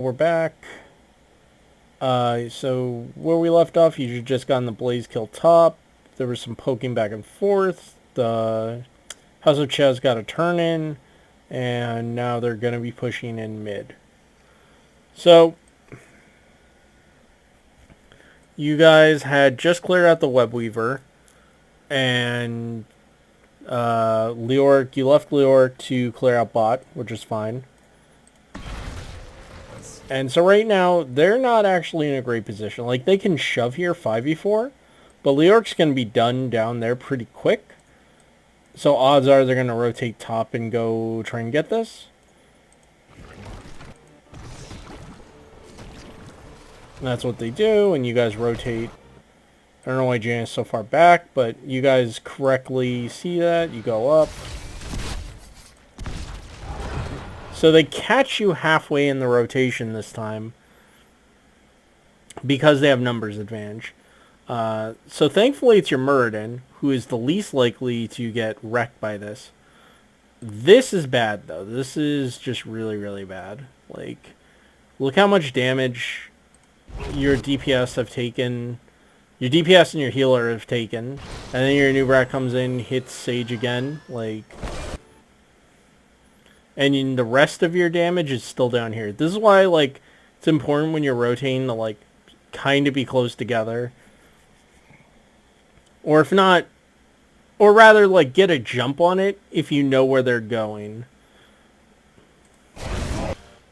We're back. So where we left off, you just got in the Blaze Kill top. There was some poking back and forth. The House of Chez got a turn in, and now they're going to be pushing in mid. So you guys had just cleared out the Web Weaver, and Leoric, you left Leoric to clear out bot, which is fine. And so right now, they're not actually in a great position. Like, they can shove here 5v4, but Leoric's going to be done down there pretty quick. So odds are they're going to rotate top and go try and get this. And that's what they do, and you guys rotate. I don't know why Jan is so far back, but you guys correctly see that. You go up. So they catch you halfway in the rotation this time because they have numbers advantage. So thankfully it's your Muradin, who is the least likely to get wrecked by this. This is bad, though. This is just really, really bad. Like, look how much damage your DPS have taken. Your DPS and your healer have taken. And then your new brat comes in, hits Sage again. Like, and the rest of your damage is still down here. This is why, like, it's important when you're rotating to, like, kind of be close together. Or if not, or rather, like, get a jump on it if you know where they're going.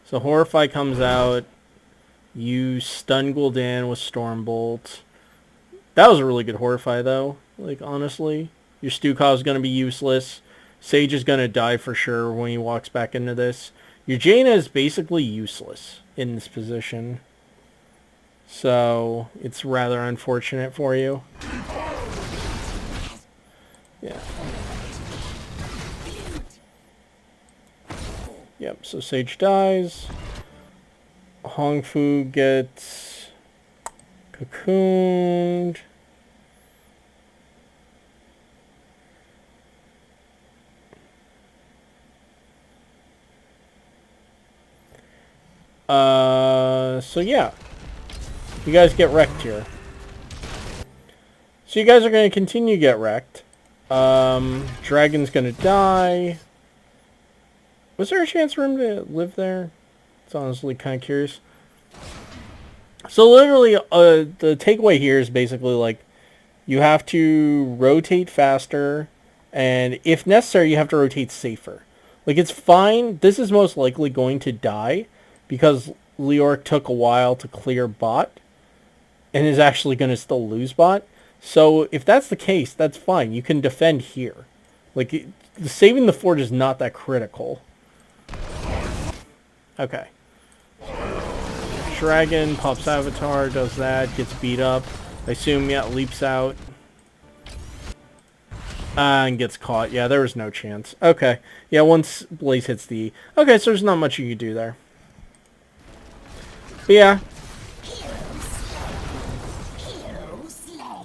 So Horrify comes out. You stun Gul'dan with Stormbolt. That was a really good Horrify, though. Like, honestly. Your Stukov is going to be useless. Sage is going to die for sure when he walks back into this. Your Jaina is basically useless in this position. So, it's rather unfortunate for you. Yeah. Yep, so Sage dies. Hong Fu gets cocooned. So yeah. You guys get wrecked here. So you guys are going to continue to get wrecked. Dragon's going to die. Was there a chance for him to live there? It's honestly kind of curious. So literally, the takeaway here is basically like, you have to rotate faster, and if necessary, you have to rotate safer. Like, it's fine. This is most likely going to die, because Leoric took a while to clear bot, and is actually going to still lose bot. So if that's the case, that's fine. You can defend here. Like, saving the fort is not that critical. Okay. Dragon pops Avatar, does that, gets beat up. I assume, yeah, leaps out. And gets caught. Yeah, there was no chance. Okay. Yeah, once Blaze hits the E. Okay, so there's not much you can do there. But yeah.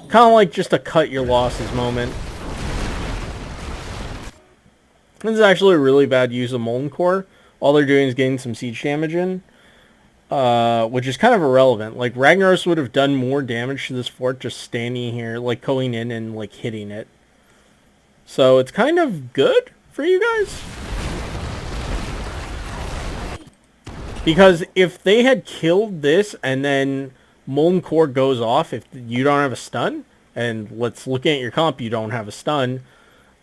Kind of like just a cut your losses moment. This is actually a really bad use of Molten Core. All they're doing is getting some siege damage in. Which is kind of irrelevant. Like, Ragnaros would have done more damage to this fort just standing here, like, going in and, like, hitting it. So it's kind of good for you guys. Because if they had killed this and then Molten Core goes off if you don't have a stun, and let's look at your comp, you don't have a stun,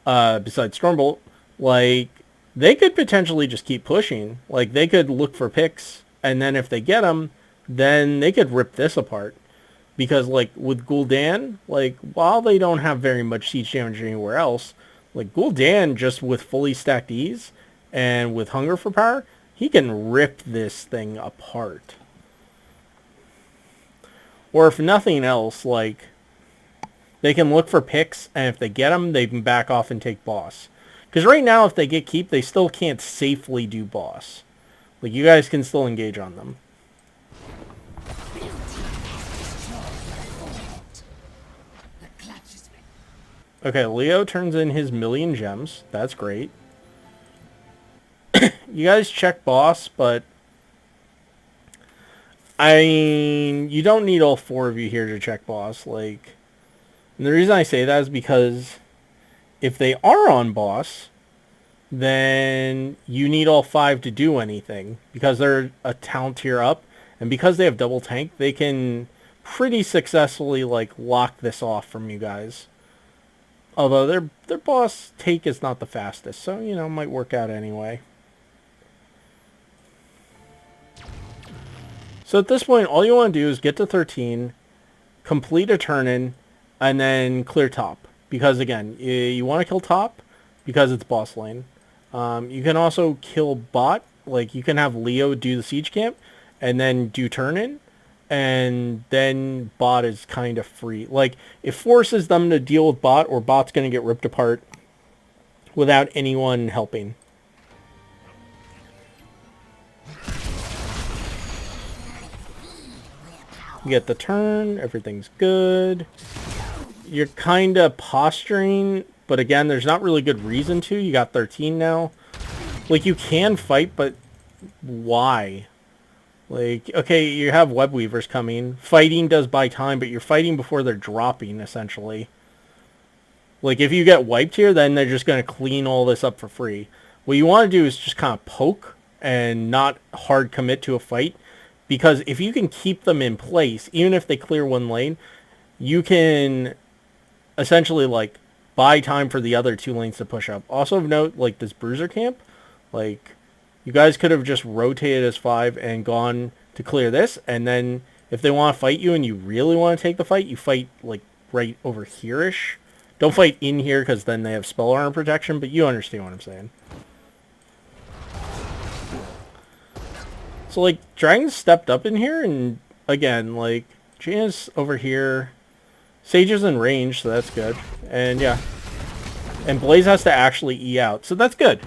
besides Stormbolt, like, they could potentially just keep pushing. Like, they could look for picks, and then if they get them, then they could rip this apart. Because, like, with Gul'dan, like, while they don't have very much siege damage anywhere else, like, Gul'dan, just with fully stacked E's and with Hunger for Power, he can rip this thing apart. Or if nothing else, like, they can look for picks, and if they get them, they can back off and take boss. Because right now, if they get keep, they still can't safely do boss. Like, you guys can still engage on them. Okay, Leo turns in his 1,000,000 gems. That's great. You guys check boss, but I mean, you don't need all 4 of you here to check boss. Like, and the reason I say that is because if they are on boss, then you need all 5 to do anything because they're a talent tier up, and because they have double tank, they can pretty successfully like lock this off from you guys. Although their boss take is not the fastest, so you know, might work out anyway. So at this point, all you want to do is get to 13, complete a turn-in, and then clear top. Because again, you want to kill top because it's boss lane. You can also kill bot. Like, you can have Leo do the siege camp and then do turn-in. And then bot is kind of free. Like, it forces them to deal with bot, or bot's going to get ripped apart without anyone helping. You get the turn, everything's good. You're kind of posturing, but again, there's not really good reason to. You got 13 now. Like, you can fight, but why? Like, okay, you have web weavers coming. Fighting does buy time, but you're fighting before they're dropping, essentially. Like, if you get wiped here, then they're just going to clean all this up for free. What you want to do is just kind of poke and not hard commit to a fight. Because if you can keep them in place, even if they clear one lane, you can essentially, like, buy time for the other 2 lanes to push up. Also of note, like, this bruiser camp, like, you guys could have just rotated as 5 and gone to clear this, and then if they want to fight you and you really want to take the fight, you fight, like, right over here-ish. Don't fight in here, because then they have spell armor protection, but you understand what I'm saying. So, like, Dragon's stepped up in here, and, again, like, Jaina's over here. Sage is in range, so that's good. And, yeah. And Blaze has to actually E out, so that's good.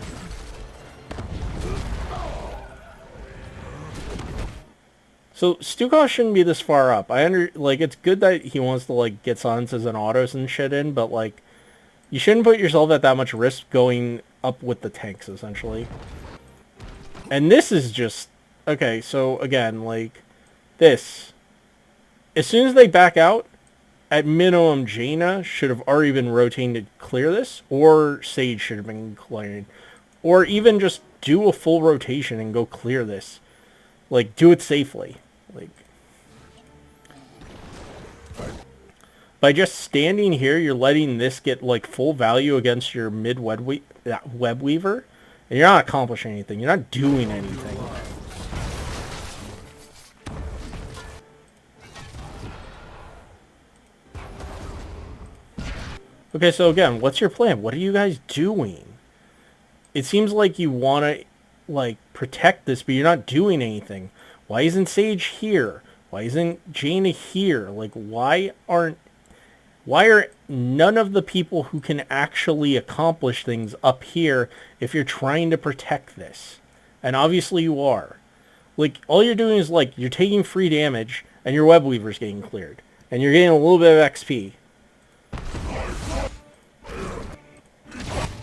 So, Stukov shouldn't be this far up. Like, it's good that he wants to, like, get silences and autos and shit in, but, like, you shouldn't put yourself at that much risk going up with the tanks, essentially. And this is just... Okay, so again, like, this. As soon as they back out, at minimum, Jaina should have already been rotating to clear this, or Sage should have been clearing. Or even just do a full rotation and go clear this. Like, do it safely. Like, by just standing here, you're letting this get, like, full value against your mid-web weaver, and you're not accomplishing anything. You're not doing anything. Okay, so again, what's your plan? What are you guys doing? It seems like you want to, like, protect this, but you're not doing anything. Why isn't Sage here? Why isn't Jaina here? Like, why are none of the people who can actually accomplish things up here if you're trying to protect this? And obviously you are. Like, all you're doing is, like, you're taking free damage, and your web weaver's getting cleared. And you're getting a little bit of XP.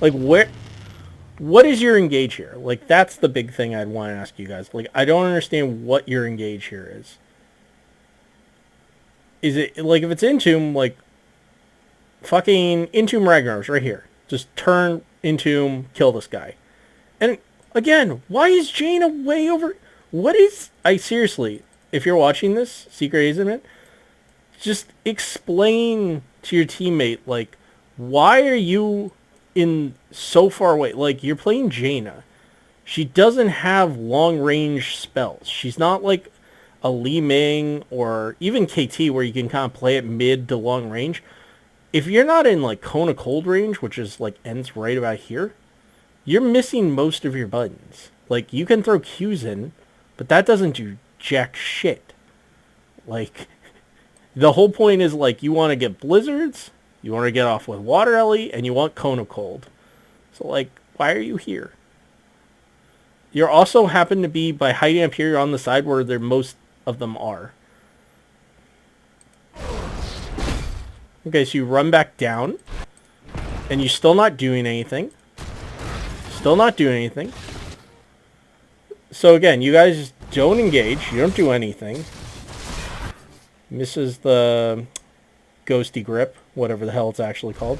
Like, what is your engage here? Like, that's the big thing I'd want to ask you guys. Like, I don't understand what your engage here is. Is it, like, if it's Entomb, like, fucking Entomb Ragnarok's right here. Just turn, Entomb, kill this guy. And, again, why is Jaina way over... What is... seriously, if you're watching this, Secret Hazelnut, just explain to your teammate, like, why are you in so far away? Like, you're playing Jaina. She doesn't have long-range spells. She's not like a Li Ming or even KT where you can kind of play it mid to long range. If you're not in, like, Cone of Cold range, which is, like, ends right about here, you're missing most of your buttons. Like, you can throw Qs in, but that doesn't do jack shit. Like, the whole point is, like, you want to get blizzards, you want to get off with Water Ellie, and you want Cone of Cold. So, like, why are you here? You also happen to be, by hiding up here, on the side where most of them are. Okay, so you run back down, and you're still not doing anything. Still not doing anything. So again, you guys don't engage, you don't do anything. Misses the ghosty grip, whatever the hell it's actually called.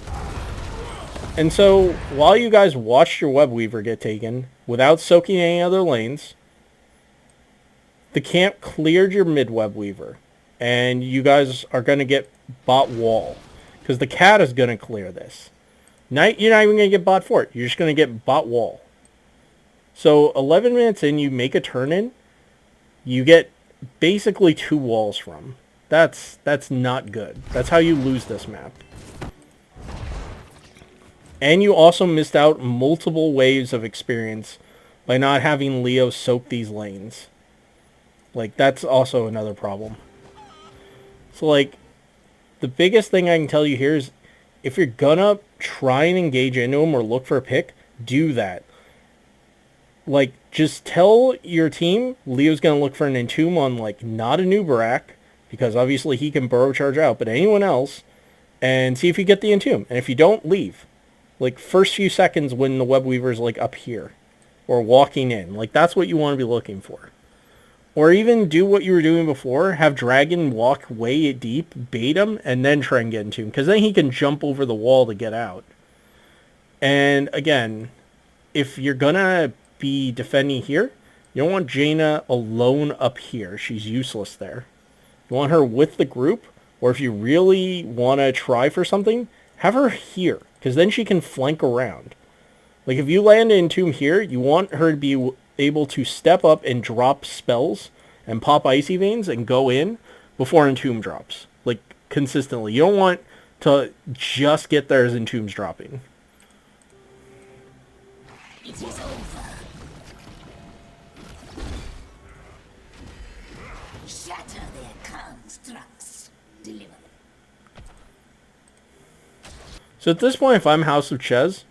And so, while you guys watched your web weaver get taken, without soaking any other lanes, the camp cleared your mid web weaver. And you guys are going to get bot wall. Because the cat is going to clear this. You're not even going to get bot fort. You're just going to get bot wall. So 11 minutes in, you make a turn in. You get basically 2 walls from. That's not good. That's how you lose this map. And you also missed out multiple waves of experience by not having Leo soak these lanes. Like, that's also another problem. So, like, the biggest thing I can tell you here is if you're gonna try and engage into him or look for a pick, do that. Like, just tell your team Leo's gonna look for an entomb on, like, not a new Barak, because obviously he can burrow charge out, but anyone else, and see if you get the entomb. And if you don't, leave. Like, first few seconds when the web weaver's, like, up here, or walking in. Like, that's what you want to be looking for. Or even do what you were doing before, have Dragon walk way deep, bait him, and then try and get into him. Because then he can jump over the wall to get out. And again, if you're going to be defending here, you don't want Jaina alone up here. She's useless there. You want her with the group, or if you really want to try for something, have her here. Because then she can flank around. Like, if you land in Entomb here, you want her to be able to step up and drop spells and pop Icy Veins and go in before Entomb drops. Like, consistently. You don't want to just get there as Entomb's dropping. It is over. Shatter their constructs. Deliver. So at this point, if I'm House of Chez,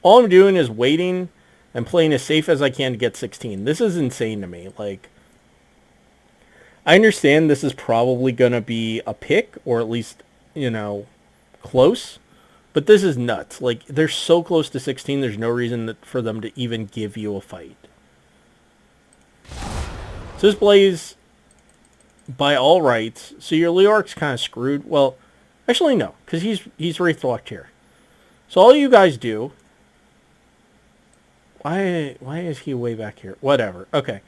all I'm doing is waiting and playing as safe as I can to get 16. This is insane to me. Like, I understand this is probably going to be a pick, or at least, you know, close. But this is nuts. Like, they're so close to 16, there's no reason for them to even give you a fight. So this Blaze, by all rights, so your Leoric's kind of screwed. Well, actually no, because he's Wraithlocked here. So all you guys do... Why is he way back here? Whatever. Okay.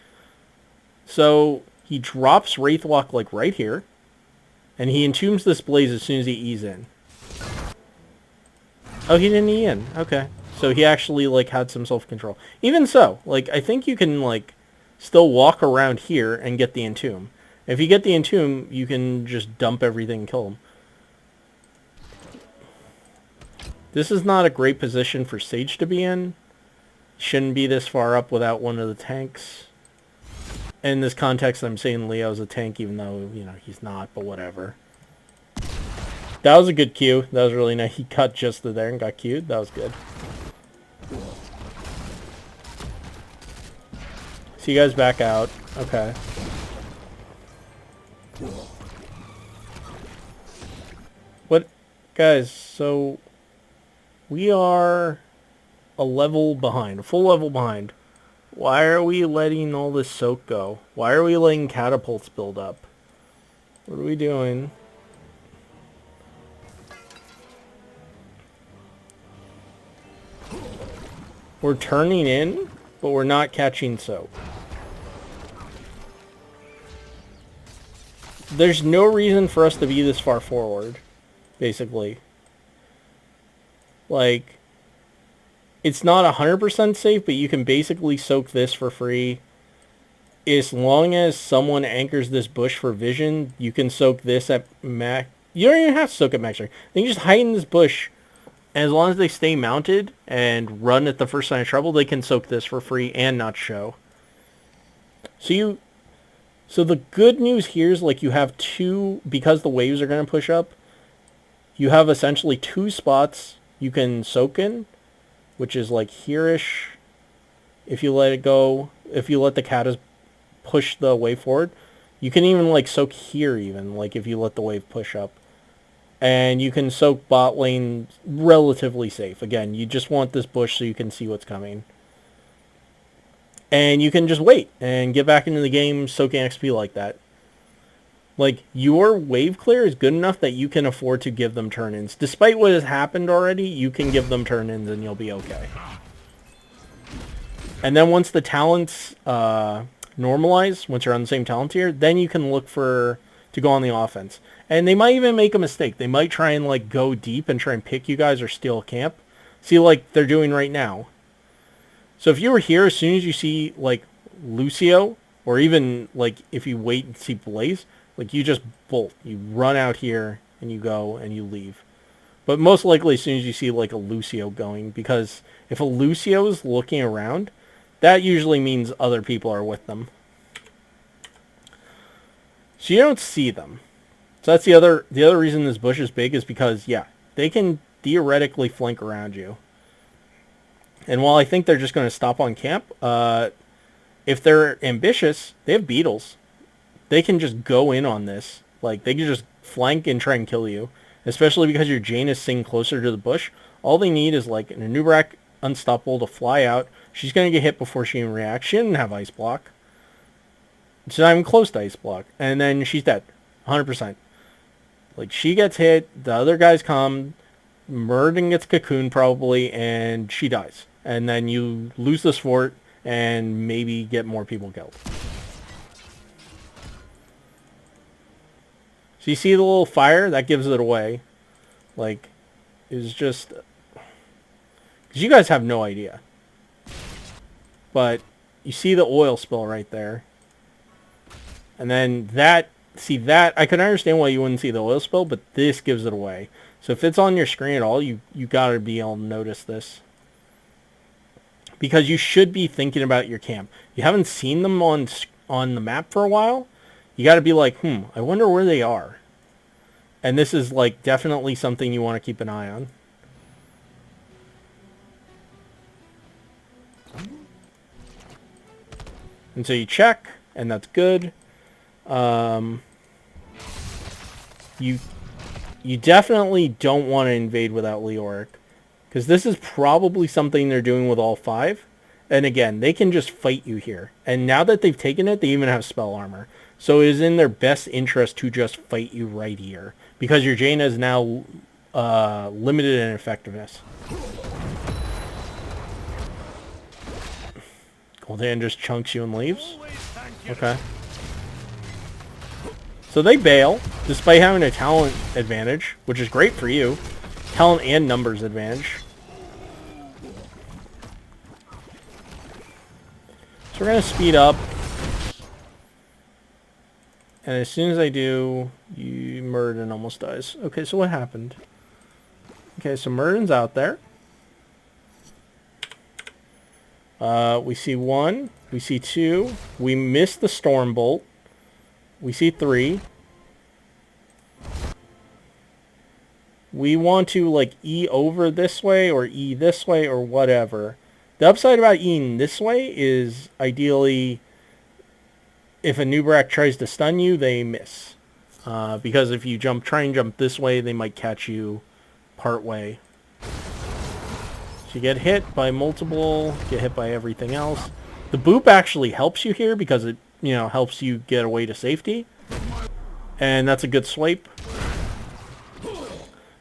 So he drops Wraithlock like right here. And he entombs this Blaze as soon as he E's in. Oh, he didn't E in. Okay. So he actually like had some self-control. Even so, like, I think you can like still walk around here and get the entomb. If you get the entomb, you can just dump everything and kill him. This is not a great position for Sage to be in. Shouldn't be this far up without one of the tanks. In this context, I'm saying Leo's a tank, even though, you know, he's not, but whatever. That was a good Q. That was really nice. He cut just to there and got Q'd. That was good. So you guys back out. Okay. What? Guys, so... we are... a level behind, a full level behind. Why are we letting all this soak go? Why are we letting catapults build up? What are we doing? We're turning in, but we're not catching soak. There's no reason for us to be this far forward, basically. Like... it's not 100% safe, but you can basically soak this for free. As long as someone anchors this bush for vision, you can soak this at max. You don't even have to soak at max. You can just hide in this bush. And as long as they stay mounted and run at the first sign of trouble, they can soak this for free and not show. So the good news here is like you have two, because the waves are going to push up, you have essentially 2 spots you can soak in. Which is like here-ish, if you let it go, if you let the catas push the wave forward. You can even like soak here even, like if you let the wave push up. And you can soak bot lane relatively safe. Again, you just want this bush so you can see what's coming. And you can just wait and get back into the game soaking XP like that. Like, your wave clear is good enough that you can afford to give them turn-ins. Despite what has happened already, you can give them turn-ins and you'll be okay. And then once the talents normalize, once you're on the same talent tier, then you can look to go on the offense. And they might even make a mistake. They might try and, like, go deep and try and pick you guys or steal a camp. See, like they're doing right now. So if you were here, as soon as you see, like, Lucio, or even, like, if you wait and see Blaze, like, you just bolt. You run out here, and you go, and you leave. But most likely as soon as you see, like, a Lucio going, because if a Lucio is looking around, that usually means other people are with them. So you don't see them. So that's the other reason this bush is big is because, yeah, they can theoretically flank around you. And while I think they're just going to stop on camp, if they're ambitious, they have beetles. They can just go in on this. Like, they can just flank and try and kill you. Especially because your Jane is sitting closer to the bush. All they need is, like, an Anubrak Unstoppable to fly out. She's going to get hit before she even reacts. She didn't have Ice Block. She's not even close to Ice Block. And then she's dead. 100%. Like, she gets hit. The other guys come. Murden gets cocooned probably. And she dies. And then you lose this fort. And maybe get more people killed. So you see the little fire? That gives it away. Like, it's just... because you guys have no idea. But you see the oil spill right there. And then that... see that? I can understand why you wouldn't see the oil spill, but this gives it away. So if it's on your screen at all, you gotta be able to notice this. Because you should be thinking about your camp. You haven't seen them on the map for a while. You got to be like, I wonder where they are. And this is, like, definitely something you want to keep an eye on. And so you check, and that's good. You definitely don't want to invade without Leoric. Because this is probably something they're doing with all 5. And again, they can just fight you here. And now that they've taken it, they even have spell armor. So it is in their best interest to just fight you right here. Because your Jaina is now limited in effectiveness. Gul'dan just chunks you and leaves. Okay. So they bail, despite having a talent advantage, which is great for you. Talent and numbers advantage. So we're going to speed up. And as soon as I do, Murden almost dies. Okay, so what happened? Okay, so Murden's out there. We see 1. We see 2. We missed the Storm Bolt. We see 3. We want to, like, E over this way or E this way or whatever. The upside about Eing this way is ideally if a Nubrak tries to stun you, they miss. Because if you try and jump this way, they might catch you part way. So you get hit by multiple, get hit by everything else. The boop actually helps you here because it, helps you get away to safety. And that's a good swipe.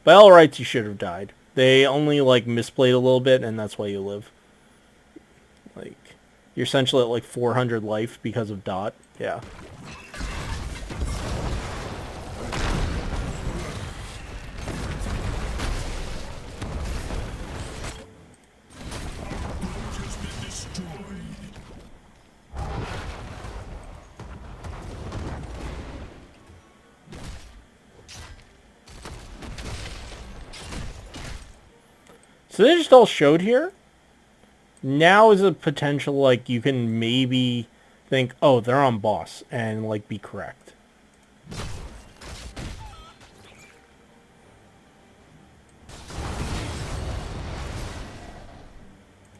By all rights, you should have died. They only, like, misplayed a little bit, and that's why you live. Like, you're essentially at, like, 400 life because of dot. Yeah. So they just all showed here. Now is a potential, like, you can maybe think, oh, they're on boss, and, like, be correct.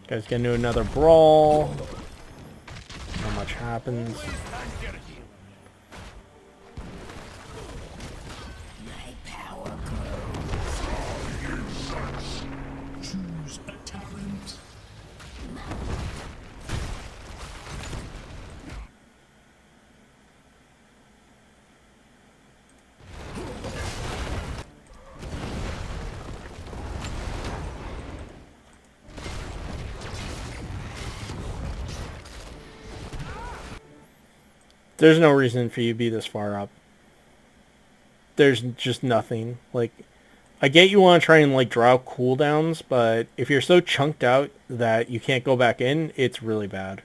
Guys get into another brawl. Not much happens. There's no reason for you to be this far up. There's just nothing. Like, I get you want to try and, like, draw out cooldowns, but if you're so chunked out that you can't go back in, it's really bad.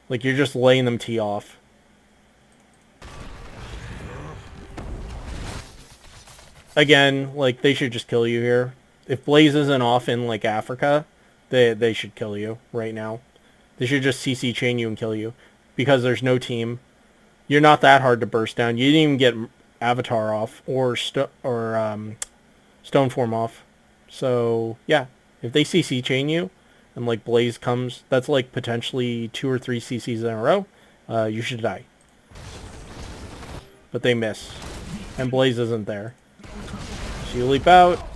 Like, you're just laying them tee off. Again, like, they should just kill you here. If Blaze isn't off in, like, Africa, they should kill you right now. They should just CC chain you and kill you. Because there's no team. You're not that hard to burst down. You didn't even get Avatar off or Stoneform off. So, yeah. If they CC chain you, and, like, Blaze comes, that's, like, potentially 2 or 3 CCs in a row, you should die. But they miss. And Blaze isn't there. So you leap out.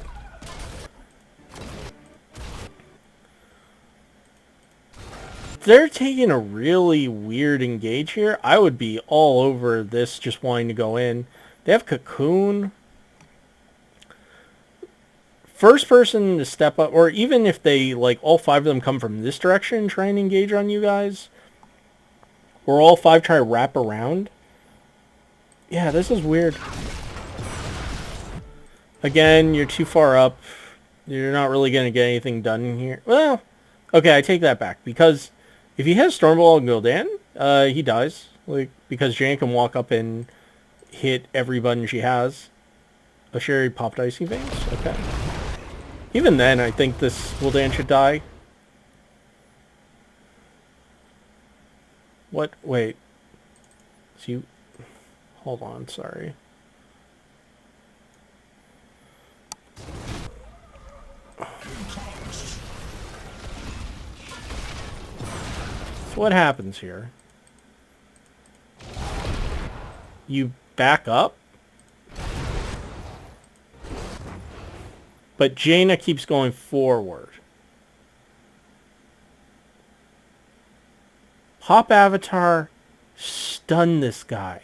They're taking a really weird engage here. I would be all over this just wanting to go in. They have Cocoon. First person to step up, or even if they, like, all 5 of them come from this direction, try and engage on you guys. Or all 5 try to wrap around. Yeah, this is weird. Again, you're too far up. You're not really going to get anything done here. Well, okay, I take that back. Because if he has Stormball and Gul'dan, he dies. Like, because Jan can walk up and hit every button she has. Oh, Sherry popped Icy Veins? Okay. Even then, I think this Gul'dan should die. What? Wait. So you... Hold on, sorry. So what happens here? You back up? But Jaina keeps going forward. Pop Avatar, stun this guy.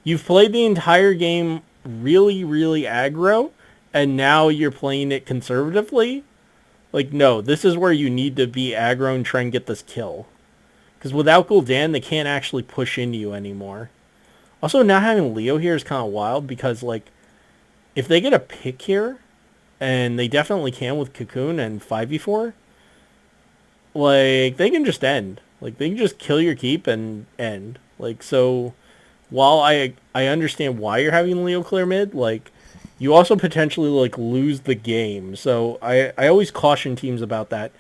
You've played the entire game really, really aggro, and now you're playing it conservatively? Like, no, this is where you need to be aggro and try and get this kill. Because without Gul'dan, they can't actually push into you anymore. Also, not having Leo here is kind of wild, because, like, if they get a pick here, and they definitely can with Cocoon and 5v4, like, they can just end. Like, they can just kill your keep and end. Like, so, while I understand why you're having Leo clear mid, like, you also potentially, like, lose the game. So, I always caution teams about that.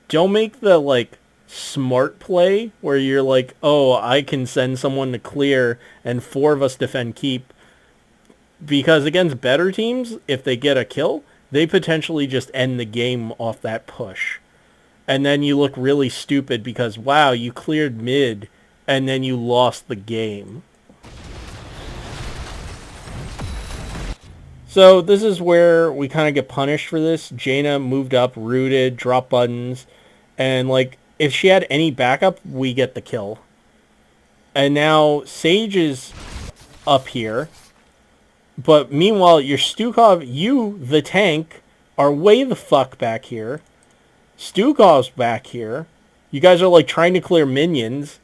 Don't make the, like, smart play where you're like, oh, I can send someone to clear and 4 of us defend keep. Because against better teams, if they get a kill, they potentially just end the game off that push. And then you look really stupid because, wow, you cleared mid and then you lost the game. So this is where we kind of get punished for this. Jaina moved up, rooted, dropped buttons. And, like, if she had any backup, we get the kill. And now Sage is up here. But meanwhile, your Stukov, you, the tank, are way the fuck back here. Stukov's back here. You guys are, like, trying to clear minions.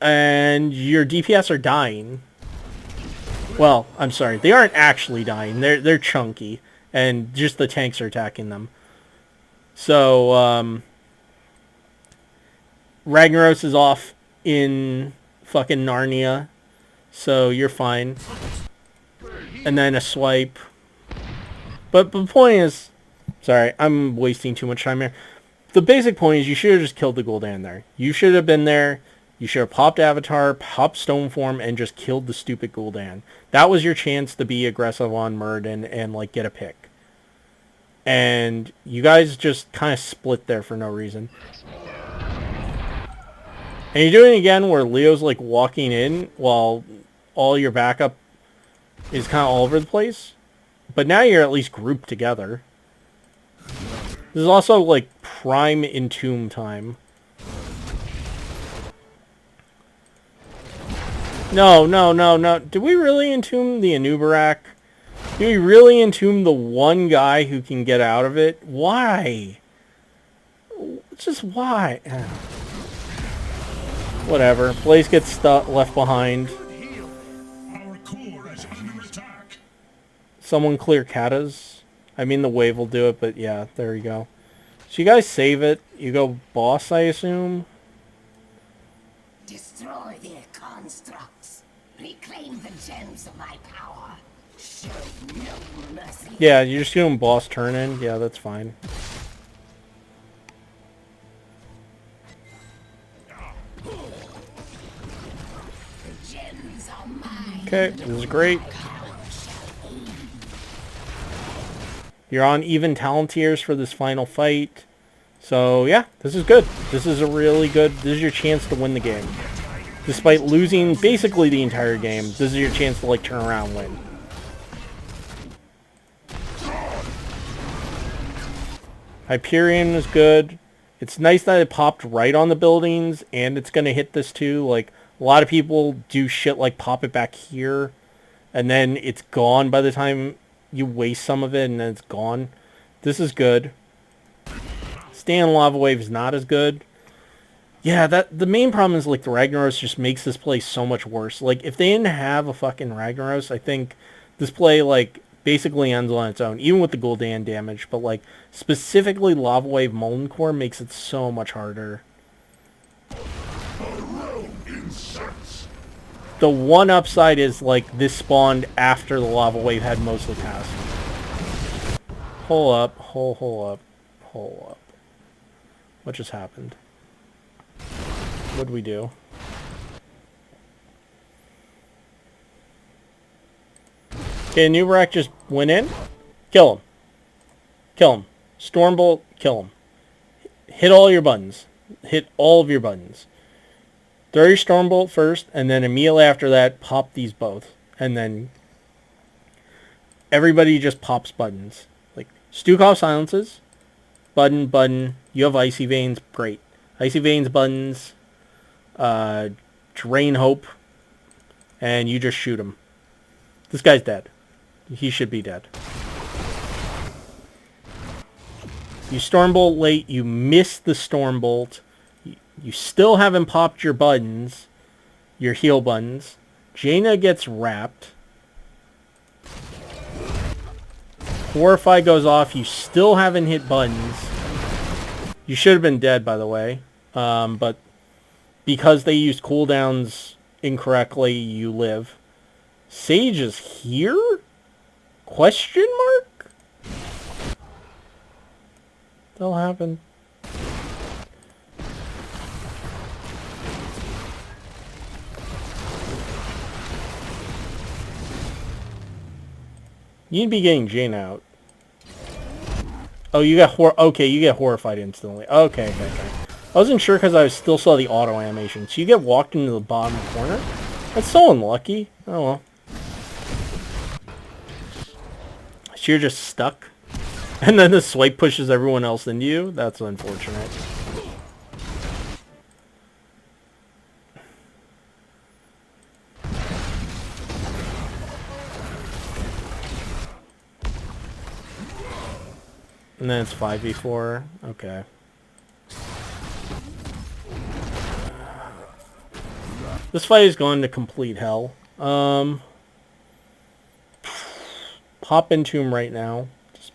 And your DPS are dying. Well, I'm sorry. They aren't actually dying. They're chunky. And just the tanks are attacking them. So, Ragnaros is off in fucking Narnia. So, you're fine. And then a swipe. But the point is... Sorry, I'm wasting too much time here. The basic point is you should have just killed the Gul'dan there. You should have been there. You should have popped Avatar, popped Stoneform, and just killed the stupid Gul'dan. That was your chance to be aggressive on Murd and like, get a pick. And you guys just kind of split there for no reason. And you're doing it again where Leo's, like, walking in while all your backup is kind of all over the place. But now you're at least grouped together. This is also, like, prime entomb time. No. Did we really entomb the Anubarak? Did we really entomb the one guy who can get out of it? Why? Just why? Whatever. Blaze gets left behind. Our core is under attack. Someone clear katas. I mean, the wave will do it, but yeah, there you go. So you guys save it. You go boss, I assume. Destroy their constructs. Reclaim the gems of my power. Show no mercy. Yeah, you're just doing boss turn in. Yeah, that's fine. The gems are mine. Okay, this is great. You're on even talent tiers for this final fight. So, yeah, this is good. This is a really good... This is your chance to win the game. Despite losing basically the entire game, this is your chance to, like, turn around and win. Hyperion is good. It's nice that it popped right on the buildings, and it's going to hit this too. Like, a lot of people do shit like pop it back here, and then it's gone by the time you waste some of it, and then it's gone. This is good. Stand Lava Wave is not as good. Yeah, the main problem is, like, the Ragnaros just makes this play so much worse. Like, if they didn't have a fucking Ragnaros, I think this play, like, basically ends on its own, even with the Gul'dan damage. But, like, specifically Lava Wave Molten Core makes it so much harder. The one upside is, like, this spawned after the Lava Wave had mostly passed. Hold up, hold up. What just happened? What'd we do? Okay, Nubrak just went in. Kill him. Kill him. Stormbolt, kill him. Hit all your buttons. Hit all of your buttons. Throw your Stormbolt first, and then immediately after that, pop these both. And then everybody just pops buttons. Like, Stukov silences. Button, button. You have Icy Veins. Great. Icy Veins buttons. Drain Hope. And you just shoot him. This guy's dead. He should be dead. You Stormbolt late. You miss the Stormbolt. You still haven't popped your buttons. Your heal buttons. Jaina gets wrapped. Horrify goes off. You still haven't hit buttons. You should have been dead, by the way. But because they used cooldowns incorrectly, you live. Sage is here? Question mark? What the hell happened? You'd be getting Jane out. Oh, you got okay, you get horrified instantly. Okay. I wasn't sure because I still saw the auto animation. So you get walked into the bottom corner? That's so unlucky. Oh well. So you're just stuck? And then the swipe pushes everyone else into you? That's unfortunate. And then it's 5v4. Okay. This fight is going to complete hell. Pop into him right now. Just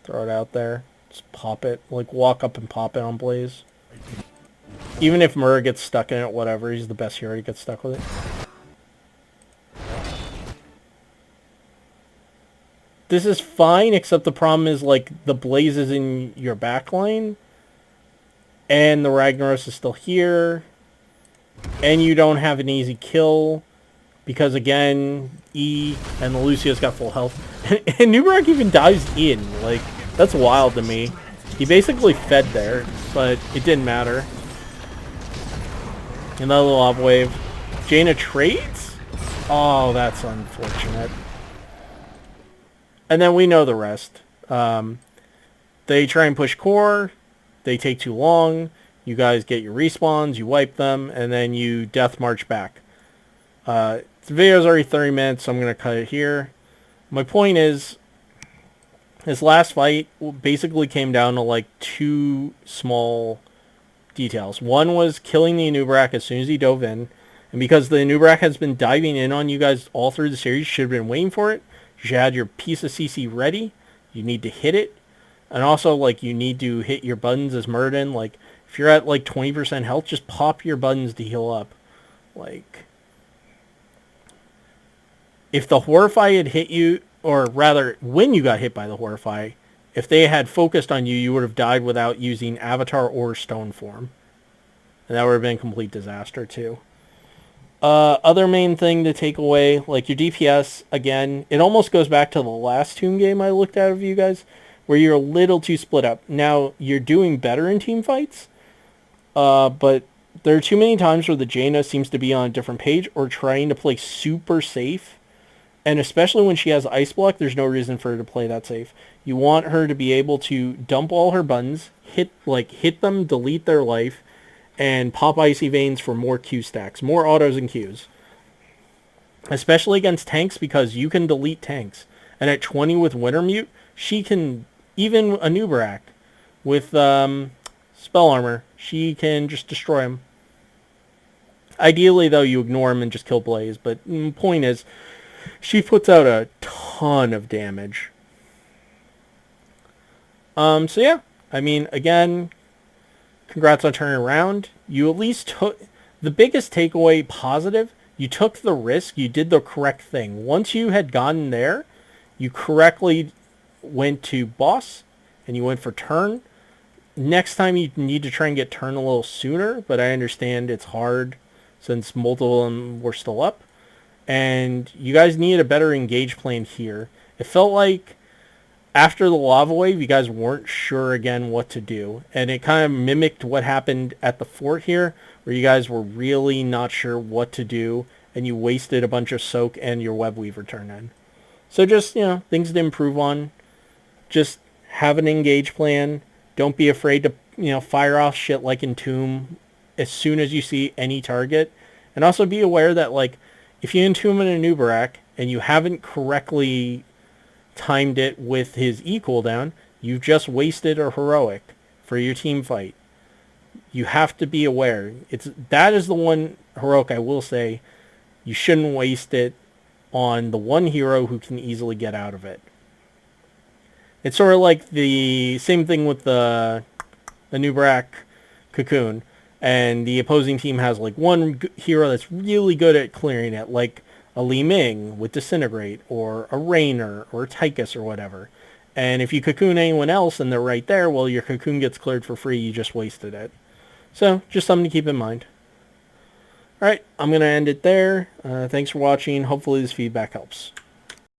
throw it out there. Just pop it. Like, walk up and pop it on Blaze. Even if Murr gets stuck in it, whatever. He's the best hero to get stuck with it. This is fine, except the problem is, like, the Blaze is in your backline. And the Ragnaros is still here. And you don't have an easy kill. Because, again, E and the Lucio's got full health. And Nubrak even dives in. Like, that's wild to me. He basically fed there, but it didn't matter. Another Lava Wave. Jaina trades? Oh, that's unfortunate. And then we know the rest. They try and push core. They take too long. You guys get your respawns. You wipe them. And then you death march back. The video's already 30 minutes, so I'm going to cut it here. My point is, this last fight basically came down to like two small details. One was killing the Anubrak as soon as he dove in. And because the Anubrak has been diving in on you guys all through the series, you should have been waiting for it. You should have had your piece of CC ready. You need to hit it. And also, like, you need to hit your buttons as Murden. Like, if you're at, like, 20% health, just pop your buttons to heal up. Like, if the Horrify had hit you, or rather, when you got hit by the Horrify, if they had focused on you, you would have died without using Avatar or Stone form. And that would have been a complete disaster, too. Other main thing to take away, like your DPS, again, it almost goes back to the last Tomb game I looked at of you guys, where you're a little too split up. Now, you're doing better in team fights, but there are too many times where the Jaina seems to be on a different page or trying to play super safe. And especially when she has Ice Block, there's no reason for her to play that safe. You want her to be able to dump all her buttons, hit them, delete their life, and pop Icy Veins for more Q stacks, more autos and Qs. Especially against tanks, because you can delete tanks. And at 20 with Wintermute, she can, even a Nubarak with Spell Armor, she can just destroy him. Ideally, though, you ignore him and just kill Blaze, but the point is, she puts out a ton of damage. So yeah, I mean, again, congrats on turning around. You at least took the biggest takeaway positive. You took the risk. You did the correct thing. Once you had gotten there, you correctly went to boss and you went for turn. Next time you need to try and get turn a little sooner, but I understand it's hard since multiple of them were still up. And you guys needed a better engage plan here. It felt like after the lava wave, you guys weren't sure again what to do. And it kind of mimicked what happened at the fort here, where you guys were really not sure what to do, and you wasted a bunch of soak and your web weaver turn in. So just, things to improve on. Just have an engage plan. Don't be afraid to, fire off shit like in Tomb as soon as you see any target. And also be aware that, like, if you entomb an Anubarak and you haven't correctly timed it with his E cooldown, you've just wasted a heroic for your team fight. You have to be aware. That is the one heroic I will say you shouldn't waste it on the one hero who can easily get out of it. It's sort of like the same thing with the Anubarak Cocoon. And the opposing team has like one hero that's really good at clearing it, like a Li Ming with Disintegrate, or a Rainer, or a Tychus, or whatever. And if you cocoon anyone else and they're right there, well, your cocoon gets cleared for free, you just wasted it. So, just something to keep in mind. Alright, I'm going to end it there. Thanks for watching. Hopefully this feedback helps.